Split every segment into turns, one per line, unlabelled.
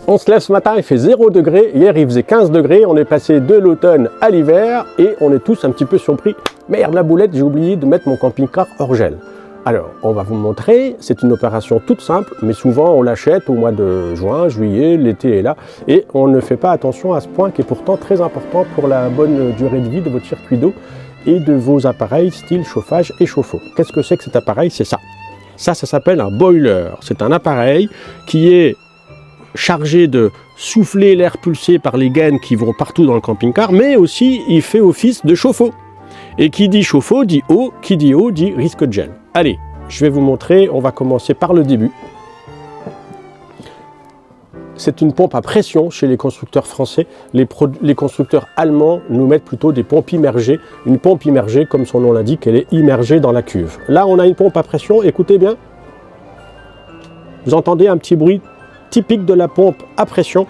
On se lève ce matin, il fait 0 degré. Hier, il faisait 15 degrés. On est passé de l'automne à l'hiver et on est tous un petit peu surpris. Merde, la boulette, j'ai oublié de mettre mon camping-car hors gel. Alors, on va vous montrer. C'est une opération toute simple, mais souvent on l'achète au mois de juin, juillet, l'été est là. Et on ne fait pas attention à ce point qui est pourtant très important pour la bonne durée de vie de votre circuit d'eau et de vos appareils style chauffage et chauffe-eau. Qu'est-ce que c'est que cet appareil? C'est ça. Ça s'appelle un boiler. C'est un appareil qui est chargé de souffler l'air pulsé par les gaines qui vont partout dans le camping-car, mais aussi il fait office de chauffe-eau. Et qui dit chauffe-eau dit eau, qui dit eau dit risque de gel. Allez, je vais vous montrer, on va commencer par le début. C'est une pompe à pression chez les constructeurs français. Les constructeurs allemands nous mettent plutôt des pompes immergées. Une pompe immergée, comme son nom l'indique, elle est immergée dans la cuve. Là, on a une pompe à pression, écoutez bien. Vous entendez un petit bruit typique de la pompe à pression.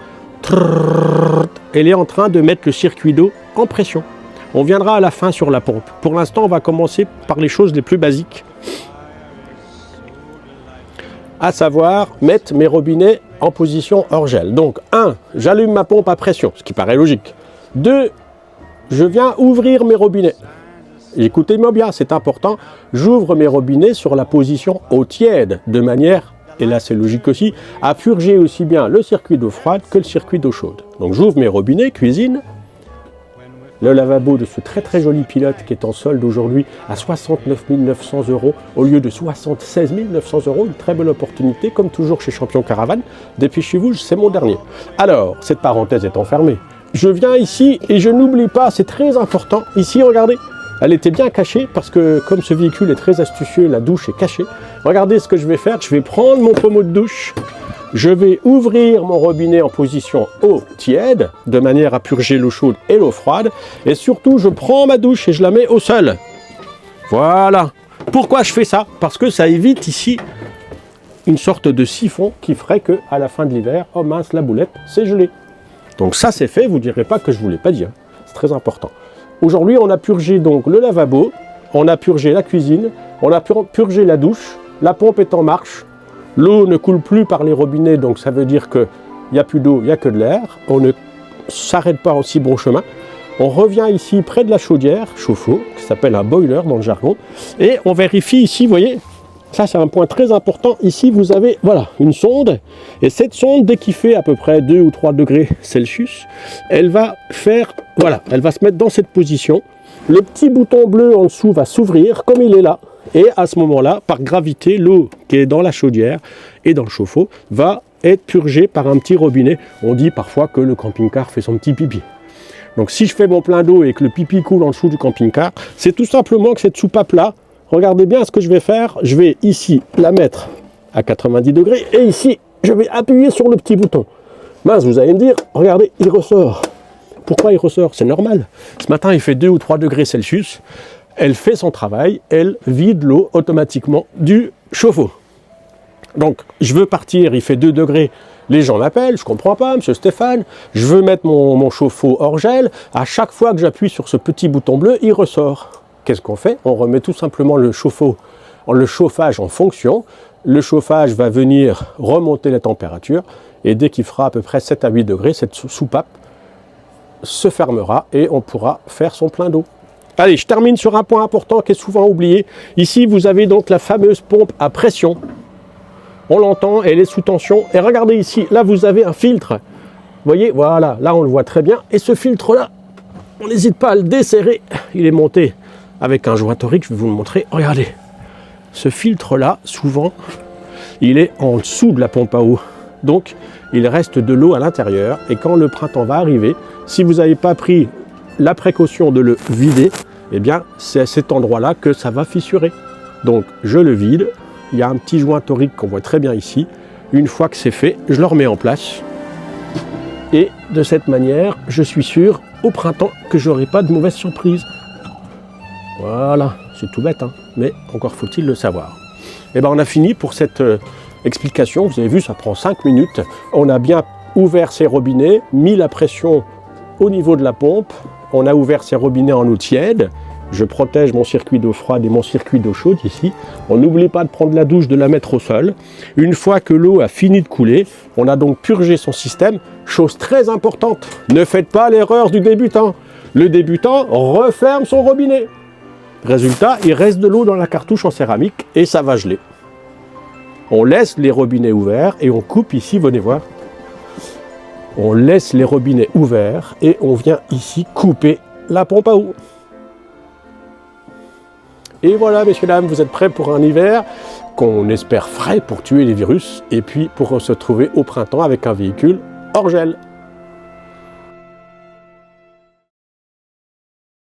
Elle est en train de mettre le circuit d'eau en pression. On viendra à la fin sur la pompe. Pour l'instant, on va commencer par les choses les plus basiques. À savoir, mettre mes robinets en position hors gel. Donc, 1, j'allume ma pompe à pression, ce qui paraît logique. 2, je viens ouvrir mes robinets. Écoutez-moi bien, c'est important. J'ouvre mes robinets sur la position eau tiède, de manière, et là c'est logique aussi, à purger aussi bien le circuit d'eau froide que le circuit d'eau chaude. Donc j'ouvre mes robinets, cuisine. Le lavabo de ce très très joli pilote qui est en solde aujourd'hui à 69 900 € au lieu de 76 900 €. Une très belle opportunité, comme toujours chez Champion Caravane. Dépêchez-vous, c'est mon dernier. Alors, cette parenthèse étant fermée, je viens ici et je n'oublie pas, c'est très important. Ici, regardez, elle était bien cachée parce que comme ce véhicule est très astucieux, la douche est cachée. Regardez ce que je vais faire, je vais prendre mon pommeau de douche. Je vais ouvrir mon robinet en position eau tiède, de manière à purger l'eau chaude et l'eau froide. Et surtout, je prends ma douche et je la mets au sol. Voilà. Pourquoi je fais ça? Parce que ça évite ici une sorte de siphon qui ferait qu'à la fin de l'hiver, oh mince, la boulette, c'est gelé. Donc ça, c'est fait. Vous ne direz pas que je ne vous l'ai pas dit. Hein. C'est très important. Aujourd'hui, on a purgé donc le lavabo, on a purgé la cuisine, on a purgé la douche, la pompe est en marche. L'eau ne coule plus par les robinets, donc ça veut dire qu'il n'y a plus d'eau, il n'y a que de l'air. On ne s'arrête pas en si bon chemin. On revient ici près de la chaudière, chauffe-eau, qui s'appelle un boiler dans le jargon. Et on vérifie ici, vous voyez, ça c'est un point très important. Ici, vous avez voilà, une sonde. Et cette sonde, dès qu'il fait à peu près 2 ou 3 degrés Celsius, elle va faire, voilà, elle va se mettre dans cette position. Le petit bouton bleu en dessous va s'ouvrir, comme il est là. Et à ce moment-là, par gravité, l'eau qui est dans la chaudière et dans le chauffe-eau va être purgée par un petit robinet. On dit parfois que le camping-car fait son petit pipi. Donc si je fais mon plein d'eau et que le pipi coule en dessous du camping-car, c'est tout simplement que cette soupape-là, regardez bien ce que je vais faire. Je vais ici la mettre à 90 degrés et ici, je vais appuyer sur le petit bouton. Mince, vous allez me dire, regardez, il ressort. Pourquoi il ressort? C'est normal. Ce matin, il fait 2 ou 3 degrés Celsius. Elle fait son travail, elle vide l'eau automatiquement du chauffe-eau. Donc, je veux partir, il fait 2 degrés, les gens m'appellent, je comprends pas, monsieur Stéphane, je veux mettre mon chauffe-eau hors gel, à chaque fois que j'appuie sur ce petit bouton bleu, il ressort. Qu'est-ce qu'on fait? On remet tout simplement le chauffage en fonction, le chauffage va venir remonter la température, et dès qu'il fera à peu près 7 à 8 degrés, cette soupape se fermera et on pourra faire son plein d'eau. Allez, je termine sur un point important qui est souvent oublié. Ici, vous avez donc la fameuse pompe à pression. On l'entend, elle est sous tension. Et regardez ici, là, vous avez un filtre. Vous voyez, voilà, là, on le voit très bien. Et ce filtre-là, on n'hésite pas à le desserrer. Il est monté avec un joint torique, je vais vous le montrer. Regardez, ce filtre-là, souvent, il est en dessous de la pompe à eau. Donc, il reste de l'eau à l'intérieur. Et quand le printemps va arriver, si vous n'avez pas pris la précaution de le vider, eh bien, c'est à cet endroit-là que ça va fissurer. Donc, je le vide. Il y a un petit joint torique qu'on voit très bien ici. Une fois que c'est fait, je le remets en place. Et de cette manière, je suis sûr, au printemps, que je n'aurai pas de mauvaise surprise. Voilà, c'est tout bête, hein, mais encore faut-il le savoir. Et bien, on a fini pour cette explication. Vous avez vu, ça prend 5 minutes. On a bien ouvert ces robinets, mis la pression au niveau de la pompe. On a ouvert ces robinets en eau tiède Je protège mon circuit d'eau froide et mon circuit d'eau chaude ici. On n'oublie pas de prendre la douche, de la mettre au sol. Une fois que l'eau a fini de couler, on a donc purgé son système. Chose très importante, ne faites pas l'erreur du débutant. Le débutant referme son robinet. Résultat, il reste de l'eau dans la cartouche en céramique et ça va geler. On laisse les robinets ouverts et on coupe ici, venez voir. On laisse les robinets ouverts et on vient ici couper la pompe à eau. Et voilà, messieurs, dames, vous êtes prêts pour un hiver qu'on espère frais pour tuer les virus et puis pour se retrouver au printemps avec un véhicule hors gel.